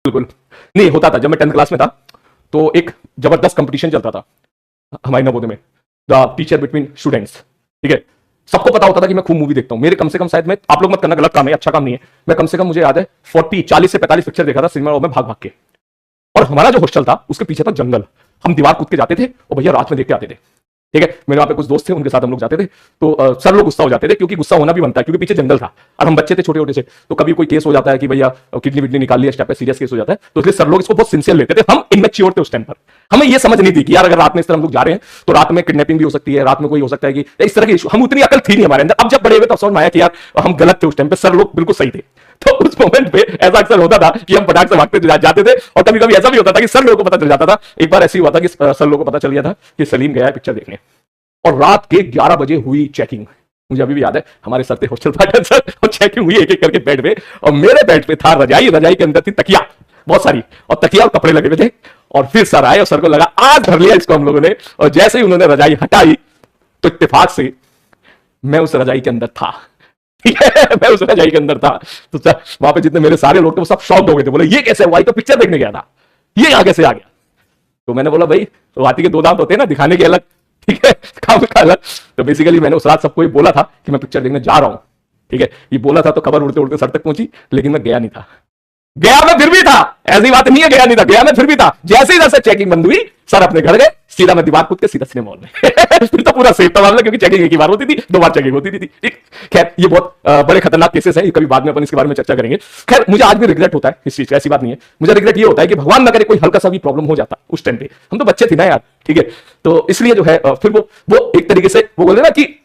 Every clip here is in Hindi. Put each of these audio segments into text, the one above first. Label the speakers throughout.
Speaker 1: बिल्कुल नहीं होता था। जब मैं 10th क्लास में था तो एक जबरदस्त कंपटीशन चलता था हमारे नवोदय में, द टीचर बिटवीन स्टूडेंट्स। ठीक है, सबको पता होता था कि मैं खूब मूवी देखता हूं। मेरे कम से कम, शायद मैं, आप लोग मत करना, गलत काम है, अच्छा काम नहीं है, मैं कम से कम, मुझे याद है 40 से 45 पिक्चर देखा था सिनेमा में भाग भाग के। और हमारा जो हॉस्टल था उसके पीछे था जंगल, हम दीवार कूद के जाते थे और भैया रात में देख के आते थे। ठीक है, मेरे वहां पे कुछ दोस्त थे, उनके साथ हम लोग जाते थे। तो सर लोग गुस्सा हो जाते थे, क्योंकि गुस्सा होना भी बनता है, क्योंकि पीछे जंगल था और हम बच्चे थे छोटे छोटे से। तो कभी कोई केस हो जाता है कि भैया किडनी विडनी निकाल लिया, स्टेप पे सीरियस केस हो जाता है, तो इसलिए सर लोग इसको बहुत सिंसियर लेते थे। हम इनमेच्योर थे उस टाइम पर, हमें ये समझ नहीं थी कि यार अगर रात में इस तरह हम लोग जा रहे हैं तो रात में किडनैपिंग भी हो सकती है, रात में कोई हो सकता है कि इस तरह की इशू, हम उतनी अकल थी नहीं हमारे अंदर। अब जब बड़े हुए तो समझ में आया कि यार हम गलत थे उस टाइम पे, सर लोग बिल्कुल सही थे। तो उस मोमेंट पे ऐसा अक्सर होता था कि हम फटाक से भागते जाते थे, और कभी कभी ऐसा भी होता था कि सर लोगों को पता चल जाता था। एक बार ऐसी हुआ था कि सर लोगों को पता चल गया था कि सलीम गया है पिक्चर देखने, और रात के 11 बजे हुई चेकिंग। मुझे अभी भी याद है, हमारे सर थे हॉस्टल वार्डन सर, और चेकिंग हुई एक एक करके बेड पे, और मेरे बेड पे था रजाई, रजाई के अंदर थी तकिया बहुत सारी, और तकिया और कपड़े लगे हुए थे। और फिर सर आए और सर को लगा आज भर लिया इसको हम लोगों ने, और जैसे ही उन्होंने रजाई हटाई तो इत्तेफाक से मैं उस रजाई के अंदर था। ठीक है, मैं उस रजाई के अंदर था। तो वहां पे जितने मेरे सारे लोग थे वो सब शॉक्ड हो गए थे, बोले ये कैसे हुआ, तो पिक्चर देखने गया था, ये यहां कैसे आ गया। तो मैंने बोला भाई, तो हाथी के दो दांत होते हैं ना, दिखाने के अलग, ठीक है, काम का अलग। तो बेसिकली मैंने उस रात सबको ये बोला था कि मैं पिक्चर देखने जा रहा हूं। ठीक है, ये बोला था तो खबर उड़ते उड़ते सर तक पहुंची, लेकिन मैं गया नहीं था। गया मैं फिर भी था, ऐसी बात नहीं है गया नहीं था, गया मैं फिर भी था। जैसे ही जैसे चेकिंग बंद हुई, सर अपने घर गए, सीधा मैं दीवार कूद के सीधा सिनेमा हॉल में। फिर तो पूरा सेफ था मामला, क्योंकि चेकिंग एक ही बार होती थी, 2 बार चेकिंग होती थी। खैर, ये बहुत बड़े खतरनाक केसेस हैं, कभी बाद में अपन इसके बारे में चर्चा करेंगे। खैर, मुझे आज भी रिग्रेट होता है इस चीज का, ऐसी बात नहीं है। मुझे रिग्रेट ये होता है कि भगवान न करे कोई हल्का सा भी प्रॉब्लम हो जाता उस टाइम पे, हम तो बच्चे थे ना यार। ठीक है, तो इसलिए जो है फिर वो एक तरीके से वो बोलते ना कि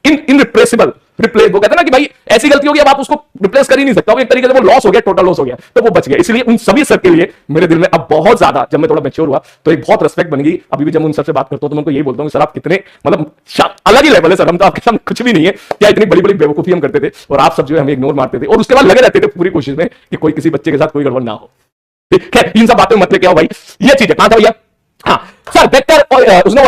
Speaker 1: इनरिप्लेसेबल, रिप्लेस, वो कहते हैं ना कि भाई ऐसी गलती होगी अब आप उसको रिप्लेस कर ही नहीं सकता, एक तरीके से वो लॉस हो गया, टोटल लॉस हो गया, तो वो बच गया। इसलिए उन सभी सर के लिए मेरे दिल में अब बहुत ज्यादा, जब मैं थोड़ा मैच्योर हुआ तो एक बहुत रिस्पेक्ट बन गई। अभी भी जब उन सर से बात करता हूं तो मैं उनको यही बोलता हूं कि सर आप कितने, मतलब अलग ही लेवल है सर, हम तो आपके सामने कुछ भी नहीं है। क्या इतनी बड़ी बड़ी बेवकूफी हम करते थे और आप सब जो है हमें इग्नोर मारते थे, और उसके बाद लगे रहते थे पूरी कोशिश में कि कोई किसी बच्चे के साथ कोई गड़बड़ ना हो। ठीक है, इन सब बातों में मत लेके आओ भाई, ये चीज है। कहां था भैया, हाँ सर बेटर, और उसने